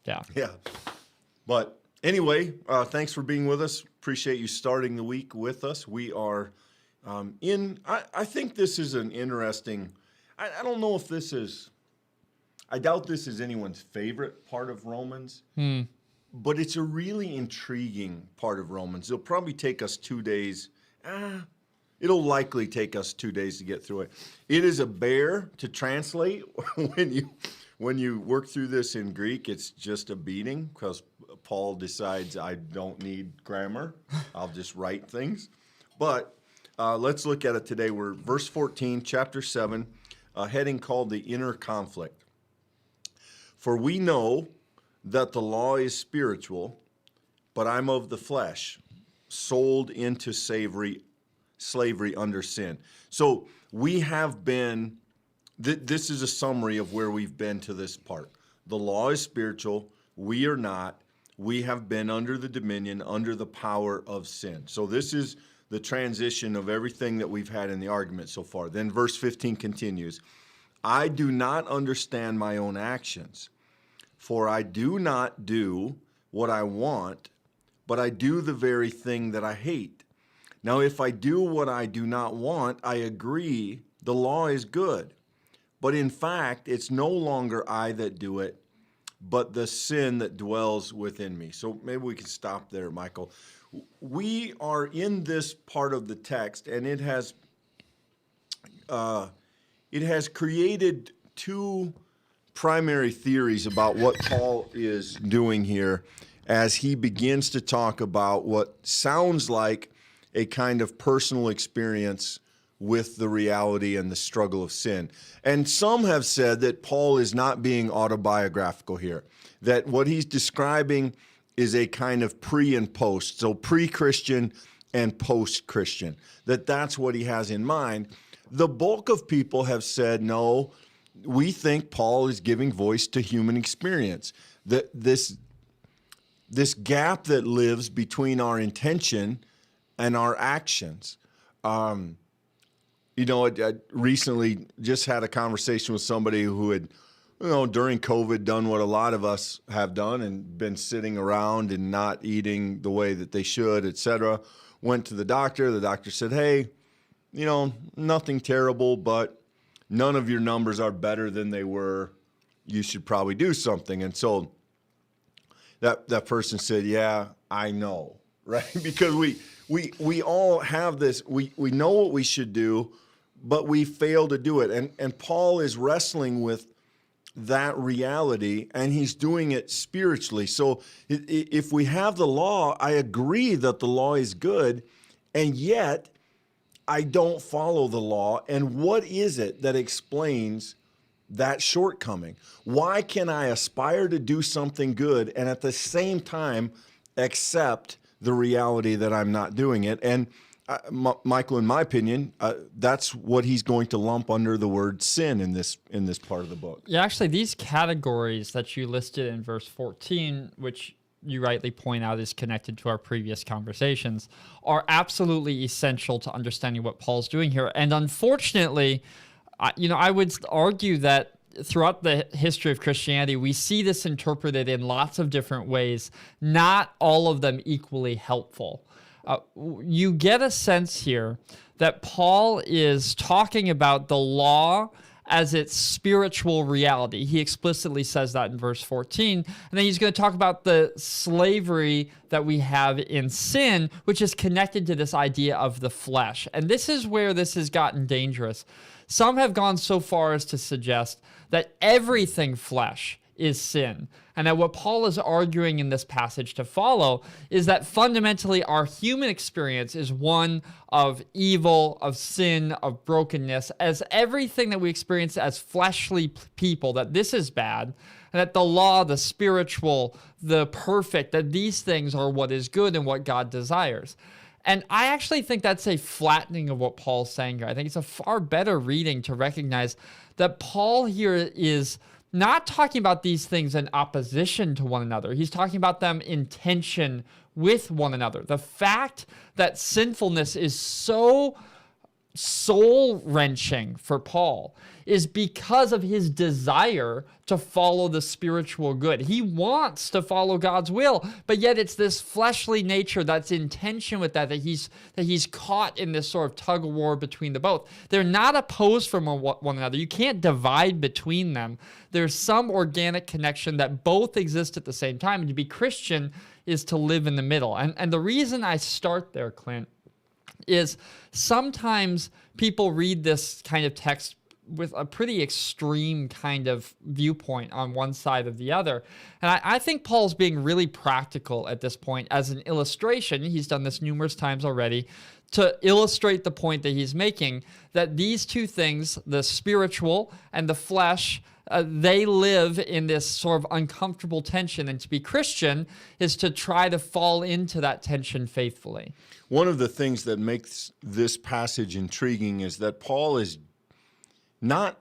Yeah. Yeah. But anyway, thanks for being with us. Appreciate you starting the week with us. We are I think this is an interesting, I don't know if this is, I doubt this is anyone's favorite part of Romans, but it's a really intriguing part of Romans. It'll probably take us 2 days. It'll likely take us 2 days to get through it. It is a bear to translate. When you work through this in Greek, it's just a beating because Paul decides I don't need grammar. I'll just write things. But let's look at it today. We're verse 14, chapter 7, a heading called the inner conflict. For we know that the law is spiritual, but I'm of the flesh, sold into slavery under sin. So we have been, this is a summary of where we've been to this part. The law is spiritual, we are not. We have been under the dominion, under the power of sin. So this is the transition of everything that we've had in the argument so far. Then verse 15 continues, I do not understand my own actions, for I do not do what I want, but I do the very thing that I hate. Now, if I do what I do not want, I agree the law is good. But in fact, it's no longer I that do it, but the sin that dwells within me. So maybe we can stop there, Michael. We are in this part of the text, and it has created two primary theories about what Paul is doing here as he begins to talk about what sounds like a kind of personal experience with the reality and the struggle of sin. And some have said that Paul is not being autobiographical here, that what he's describing is a kind of pre and post, so pre-Christian and post-Christian, that's what he has in mind. The bulk of people have said, no, we think Paul is giving voice to human experience, that this gap that lives between our intention and our actions. I recently just had a conversation with somebody who had, during COVID done what a lot of us have done and been sitting around and not eating the way that they should, etc. Went to the doctor. The doctor said, hey, nothing terrible, but none of your numbers are better than they were. You should probably do something. And so that person said, yeah, I know, right? Because we all have this, we know what we should do, but we fail to do it. And Paul is wrestling with that reality, and he's doing it spiritually. So if we have the law, I agree that the law is good, and yet I don't follow the law. And what is it that explains that shortcoming? Why can I aspire to do something good and at the same time accept the reality that I'm not doing it? And Michael, in my opinion, that's what he's going to lump under the word sin in this part of the book. Yeah, actually, these categories that you listed in verse 14, which you rightly point out is connected to our previous conversations, are absolutely essential to understanding what Paul's doing here. And unfortunately, I would argue that throughout the history of Christianity, we see this interpreted in lots of different ways, not all of them equally helpful. You get a sense here that Paul is talking about the law as its spiritual reality. He explicitly says that in verse 14. And then he's going to talk about the slavery that we have in sin, which is connected to this idea of the flesh. And this is where this has gotten dangerous. Some have gone so far as to suggest that everything flesh is sin. And that what Paul is arguing in this passage to follow is that fundamentally our human experience is one of evil, of sin, of brokenness, as everything that we experience as fleshly people, that this is bad, and that the law, the spiritual, the perfect, that these things are what is good and what God desires. And I actually think that's a flattening of what Paul's saying here. I think it's a far better reading to recognize that Paul here is not talking about these things in opposition to one another. He's talking about them in tension with one another. The fact that sinfulness is so soul wrenching for Paul is because of his desire to follow the spiritual good. He wants to follow God's will, but yet it's this fleshly nature that's in tension with that he's caught in this sort of tug of war between the both. They're not opposed from one another. You can't divide between them. There's some organic connection that both exist at the same time, and to be Christian is to live in the middle. And the reason I start there, Clint, is sometimes people read this kind of text with a pretty extreme kind of viewpoint on one side or the other. And I think Paul's being really practical at this point as an illustration. He's done this numerous times already to illustrate the point that he's making, that these two things, the spiritual and the flesh, they live in this sort of uncomfortable tension. And to be Christian is to try to fall into that tension faithfully. One of the things that makes this passage intriguing is that Paul is not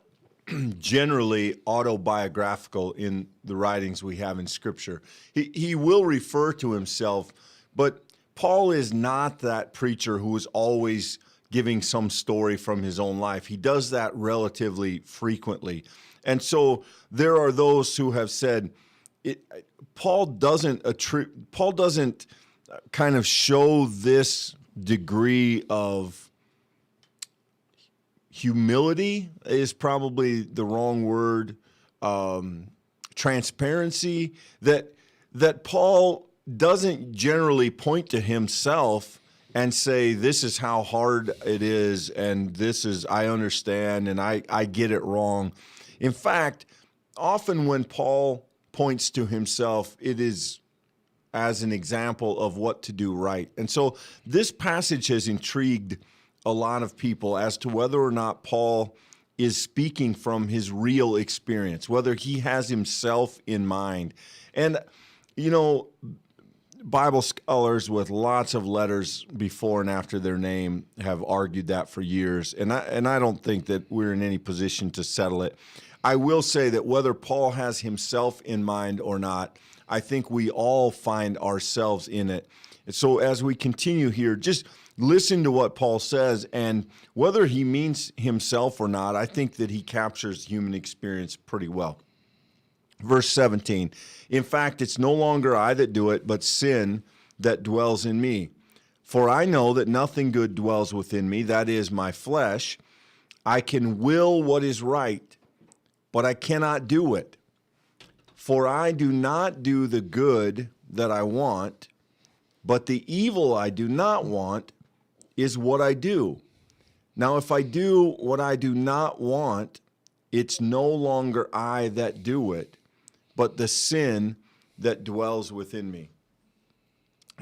generally autobiographical in the writings we have in Scripture. He will refer to himself, but Paul is not that preacher who is always giving some story from his own life. He does that relatively frequently. And so there are those who have said, Paul doesn't kind of show this degree of humility is probably the wrong word, transparency, that Paul doesn't generally point to himself and say, this is how hard it is, and this is, I understand, and I get it wrong. In fact, often when Paul points to himself, it is as an example of what to do right. And so this passage has intrigued a lot of people as to whether or not Paul is speaking from his real experience, whether he has himself in mind. And, you know, Bible scholars with lots of letters before and after their name have argued that for years, and I don't think that we're in any position to settle it. I will say that whether Paul has himself in mind or not, I think we all find ourselves in it. And so as we continue here, just listen to what Paul says, and whether he means himself or not, I think that he captures human experience pretty well. Verse 17, in fact, it's no longer I that do it, but sin that dwells in me. For I know that nothing good dwells within me, that is, my flesh. I can will what is right, but I cannot do it. For I do not do the good that I want, but the evil I do not want is what I do. Now, if I do what I do not want, it's no longer I that do it, but the sin that dwells within me.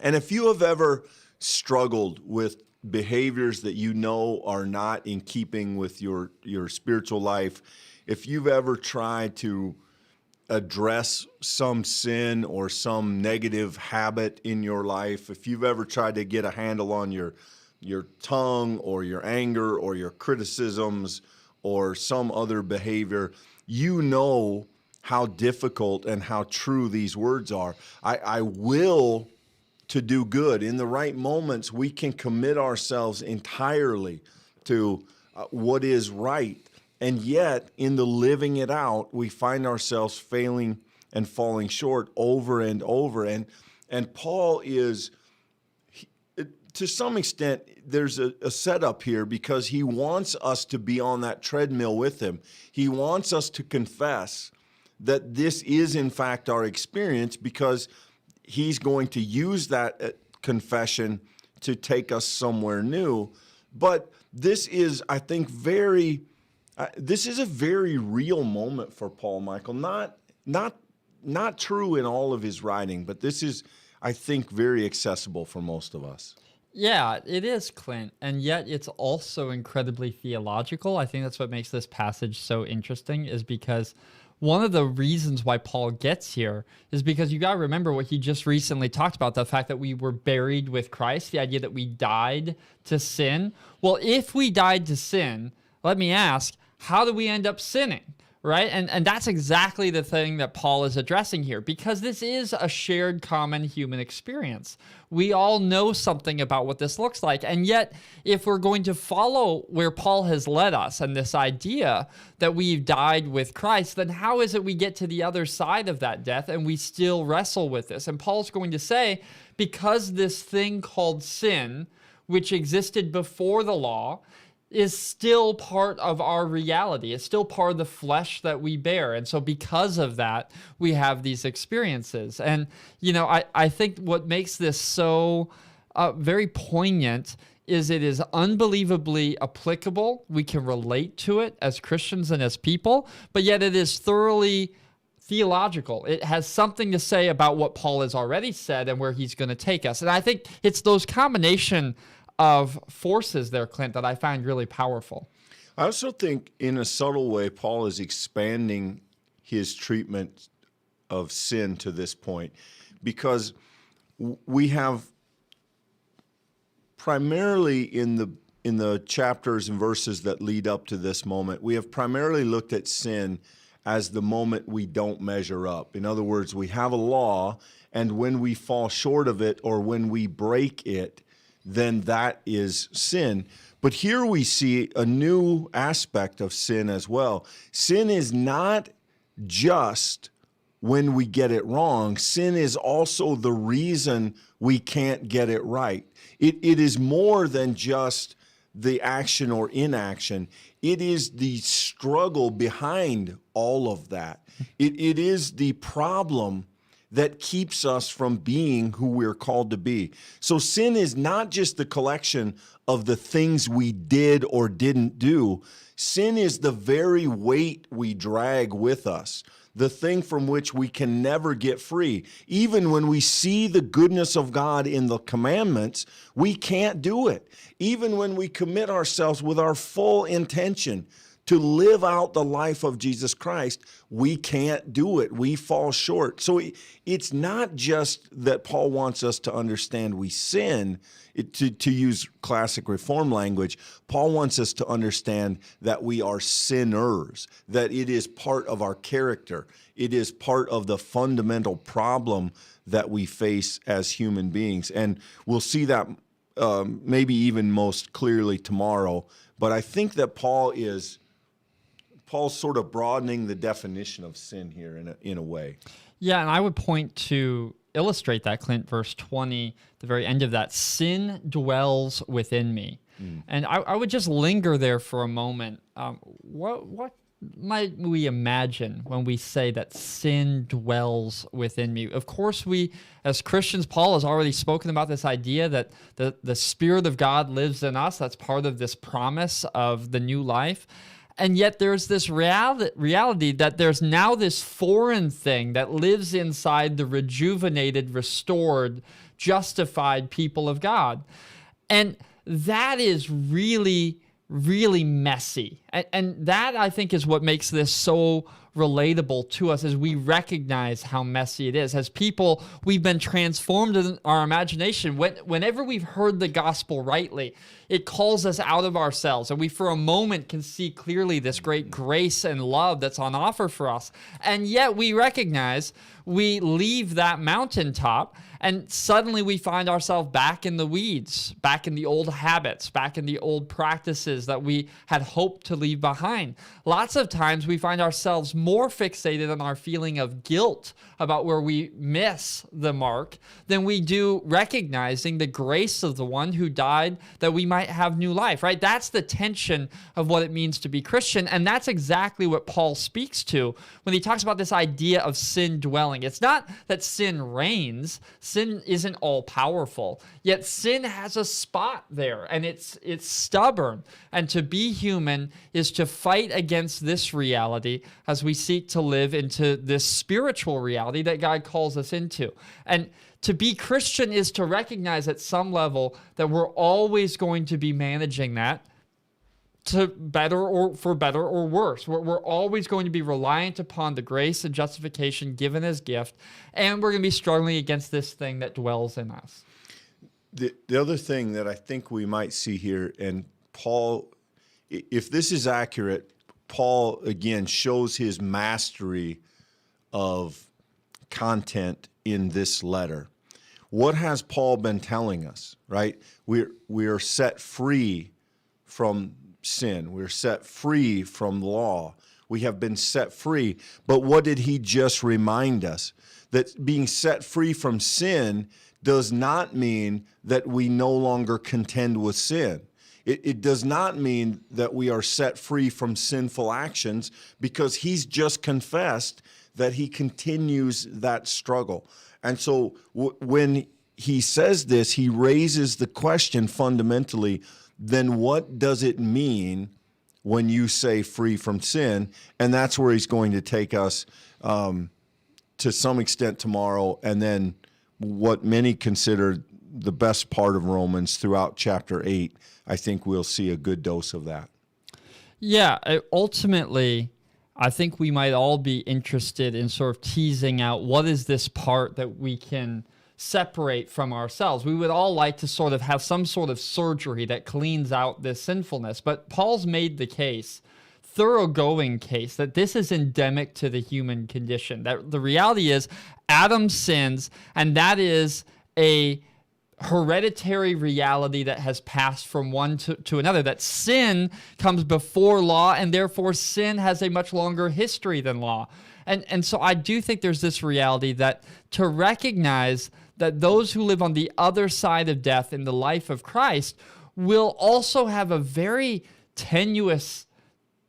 And if you have ever struggled with behaviors that you know are not in keeping with your spiritual life, if you've ever tried to address some sin or some negative habit in your life, if you've ever tried to get a handle on your tongue or your anger or your criticisms or some other behavior, you know how difficult and how true these words are. I will to do good. In the right moments, we can commit ourselves entirely to what is right. And yet, in the living it out, we find ourselves failing and falling short over and over. And Paul is, to some extent, there's a setup here because he wants us to be on that treadmill with him. He wants us to confess that this is, in fact, our experience, because he's going to use that confession to take us somewhere new. But this is, I think, this is a very real moment for Paul, Michael. Not true in all of his writing, but this is, I think, very accessible for most of us. Yeah, it is, Clint, and yet it's also incredibly theological. I think that's what makes this passage so interesting, is because one of the reasons why Paul gets here is because you got to remember what he just recently talked about, the fact that we were buried with Christ, the idea that we died to sin. Well, if we died to sin, let me ask, how do we end up sinning? right? And that's exactly the thing that Paul is addressing here, because this is a shared common human experience. We all know something about what this looks like. And yet, if we're going to follow where Paul has led us and this idea that we've died with Christ, then how is it we get to the other side of that death and we still wrestle with this? And Paul's going to say, because this thing called sin, which existed before the law, is still part of our reality. It's still part of the flesh that we bear. And so because of that, we have these experiences. And, I think what makes this so very poignant is it is unbelievably applicable. We can relate to it as Christians and as people, but yet it is thoroughly theological. It has something to say about what Paul has already said and where he's going to take us. And I think it's those combination of forces there, Clint, that I find really powerful. I also think in a subtle way, Paul is expanding his treatment of sin to this point, because we have primarily in the chapters and verses that lead up to this moment, we have primarily looked at sin as the moment we don't measure up. In other words, we have a law, and when we fall short of it or when we break it, then that is sin. But here we see a new aspect of sin as well. Sin is not just when we get it wrong. Sin is also the reason we can't get it right. It is more than just the action or inaction. It is the struggle behind all of that. It is the problem that keeps us from being who we're called to be. So sin is not just the collection of the things we did or didn't do. Sin is the very weight we drag with us, the thing from which we can never get free. Even when we see the goodness of God in the commandments, we can't do it. Even when we commit ourselves with our full intention to live out the life of Jesus Christ, we can't do it. We fall short. So it's not just that Paul wants us to understand we sin, to use classic Reform language. Paul wants us to understand that we are sinners, that it is part of our character. It is part of the fundamental problem that we face as human beings. And we'll see that maybe even most clearly tomorrow. But I think that Paul's sort of broadening the definition of sin here in a way. Yeah, and I would point to illustrate that, Clint, verse 20, the very end of that, sin dwells within me. And I would just linger there for a moment. What might we imagine when we say that sin dwells within me? Of course, we, as Christians, Paul has already spoken about this idea that the Spirit of God lives in us. That's part of this promise of the new life. And yet there's this reality that there's now this foreign thing that lives inside the rejuvenated, restored, justified people of God. And that is really, really messy. And that, I think, is what makes this so relatable to us, as we recognize how messy it is. As people, we've been transformed in our imagination. Whenever we've heard the gospel rightly, it calls us out of ourselves, and we for a moment can see clearly this great grace and love that's on offer for us. And yet we recognize we leave that mountaintop, and suddenly we find ourselves back in the weeds, back in the old habits, back in the old practices that we had hoped to leave behind. Lots of times we find ourselves more fixated on our feeling of guilt about where we miss the mark than we do recognizing the grace of the one who died that we might have new life, right? That's the tension of what it means to be Christian. And that's exactly what Paul speaks to when he talks about this idea of sin dwelling. It's not that sin reigns. Sin isn't all powerful, yet sin has a spot there, and it's stubborn. And to be human is to fight against this reality as we seek to live into this spiritual reality that God calls us into. And to be Christian is to recognize at some level that we're always going to be managing that to better or for better or worse. We're always going to be reliant upon the grace and justification given as gift, and we're going to be struggling against this thing that dwells in us. The other thing that I think we might see here, and Paul, if this is accurate, Paul, again, shows his mastery of content in this letter. What has Paul been telling us, right? We are set free from sin. We're set free from law. We have been set free. But what did he just remind us? That being set free from sin does not mean that we no longer contend with sin. It does not mean that we are set free from sinful actions, because he's just confessed that he continues that struggle. And so when he says this, he raises the question fundamentally, then what does it mean when you say free from sin? And that's where he's going to take us to some extent tomorrow, and then what many consider the best part of Romans throughout chapter 8. I think we'll see a good dose of that. Yeah, ultimately, I think we might all be interested in sort of teasing out what is this part that we can separate from ourselves. We would all like to sort of have some sort of surgery that cleans out this sinfulness, but Paul's made the case, thoroughgoing case, that this is endemic to the human condition. That the reality is Adam sins, and that is a hereditary reality that has passed from one to another, that sin comes before law, and therefore sin has a much longer history than law. And so I do think there's this reality that to recognize that those who live on the other side of death in the life of Christ will also have a very tenuous,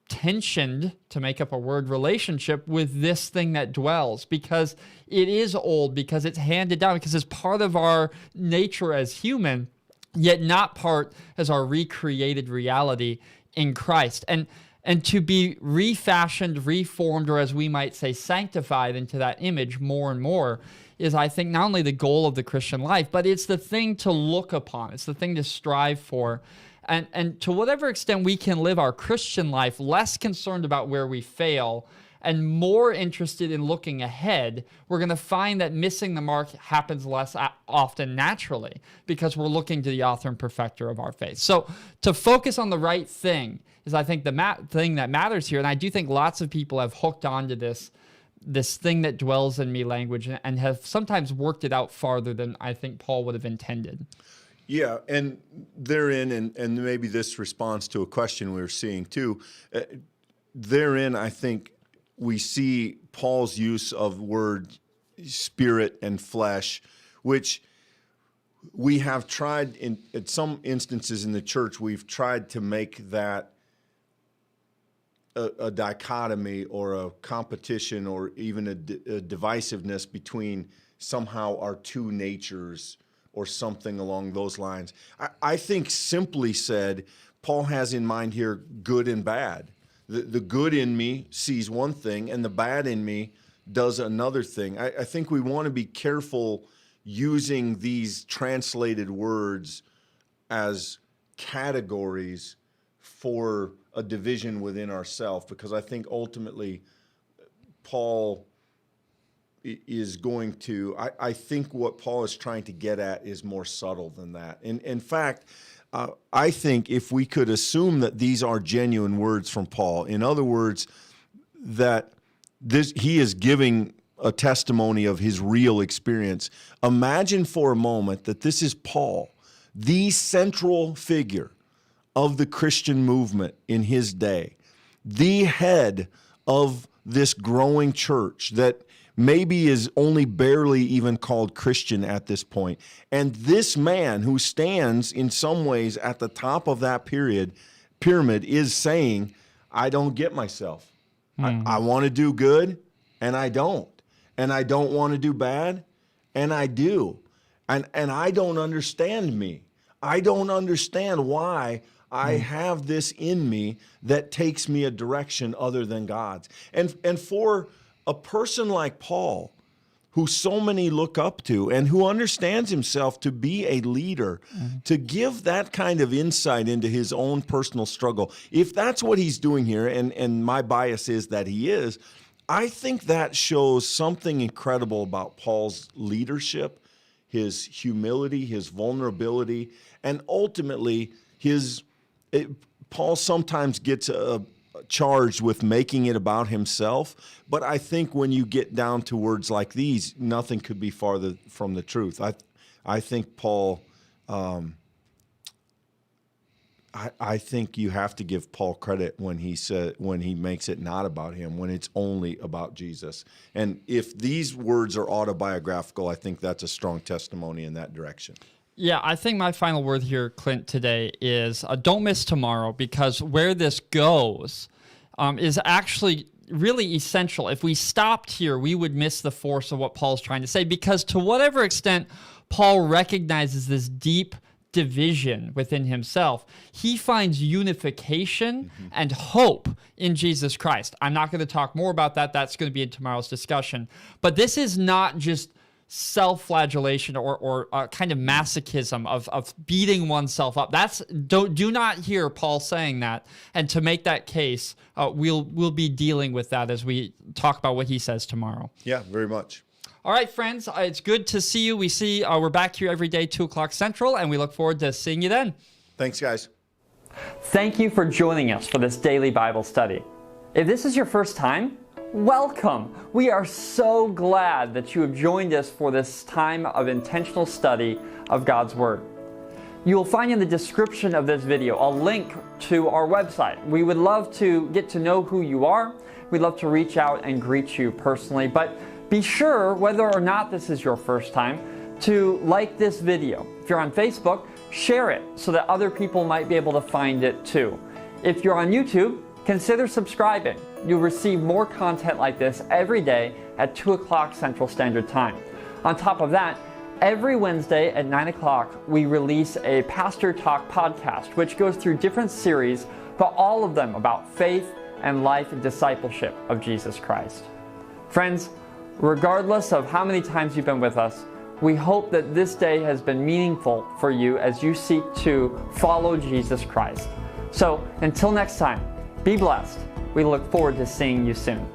tensioned, to make up a word, relationship with this thing that dwells, because it is old, because it's handed down, because it's part of our nature as human, yet not part as our recreated reality in Christ. And to be refashioned, reformed, or as we might say, sanctified into that image more and more is, I think, not only the goal of the Christian life, but it's the thing to look upon. It's the thing to strive for. And to whatever extent we can live our Christian life less concerned about where we fail and more interested in looking ahead, we're going to find that missing the mark happens less often naturally, because we're looking to the author and perfecter of our faith. So to focus on the right thing is, I think, the thing that matters here. And I do think lots of people have hooked onto this thing that dwells in me language and have sometimes worked it out farther than I think Paul would have intended. Yeah, and therein, and maybe this responds to a question we were seeing too, therein I think we see Paul's use of word spirit and flesh, which we have tried at some instances in the church, we've tried to make that a dichotomy or a competition or even a divisiveness between somehow our two natures or something along those lines. I think simply said, Paul has in mind here good and bad. The good in me sees one thing, and the bad in me does another thing. I think we want to be careful using these translated words as categories for a division within ourselves, because I think ultimately Paul is going to, I think what Paul is trying to get at is more subtle than that. In fact, I think if we could assume that these are genuine words from Paul, in other words, that he is giving a testimony of his real experience. Imagine for a moment that this is Paul, the central figure of the Christian movement in his day, the head of this growing church that maybe is only barely even called Christian at this point. And this man who stands in some ways at the top of that pyramid is saying, I don't get myself. I want to do good, and I don't. And I don't want to do bad, and I do. And I don't understand me. I don't understand why I have this in me that takes me a direction other than God's. And for a person like Paul, who so many look up to and who understands himself to be a leader, to give that kind of insight into his own personal struggle, if that's what he's doing here, and my bias is that he is, I think that shows something incredible about Paul's leadership, his humility, his vulnerability, and ultimately Paul sometimes gets charged with making it about himself. But I think when you get down to words like these, nothing could be farther from the truth. I think Paul, I think you have to give Paul credit when he makes it not about him, when it's only about Jesus. And if these words are autobiographical, I think that's a strong testimony in that direction. Yeah, I think my final word here, Clint, today is don't miss tomorrow, because where this goes is actually really essential. If we stopped here, we would miss the force of what Paul's trying to say, because to whatever extent Paul recognizes this deep division within himself, he finds unification and hope in Jesus Christ. I'm not going to talk more about that. That's going to be in tomorrow's discussion. But this is not just self-flagellation or kind of masochism of beating oneself up. Do not hear Paul saying that. And to make that case, we'll be dealing with that as we talk about what he says tomorrow. Yeah, very much. All right, friends, it's good to see you. We're back here every day, 2 o'clock Central, and we look forward to seeing you then. Thanks, guys. Thank you for joining us for this daily Bible study. If this is your first time, welcome. We are so glad that you have joined us for this time of intentional study of God's Word. You will find in the description of this video a link to our website. We would love to get to know who you are. We'd love to reach out and greet you personally, but be sure, whether or not this is your first time, to like this video. If you're on Facebook, share it so that other people might be able to find it too. If you're on YouTube, consider subscribing. You'll receive more content like this every day at 2 o'clock Central Standard Time. On top of that, every Wednesday at 9 o'clock, we release a Pastor Talk podcast, which goes through different series, but all of them about faith and life and discipleship of Jesus Christ. Friends, regardless of how many times you've been with us, we hope that this day has been meaningful for you as you seek to follow Jesus Christ. So until next time, be blessed. We look forward to seeing you soon.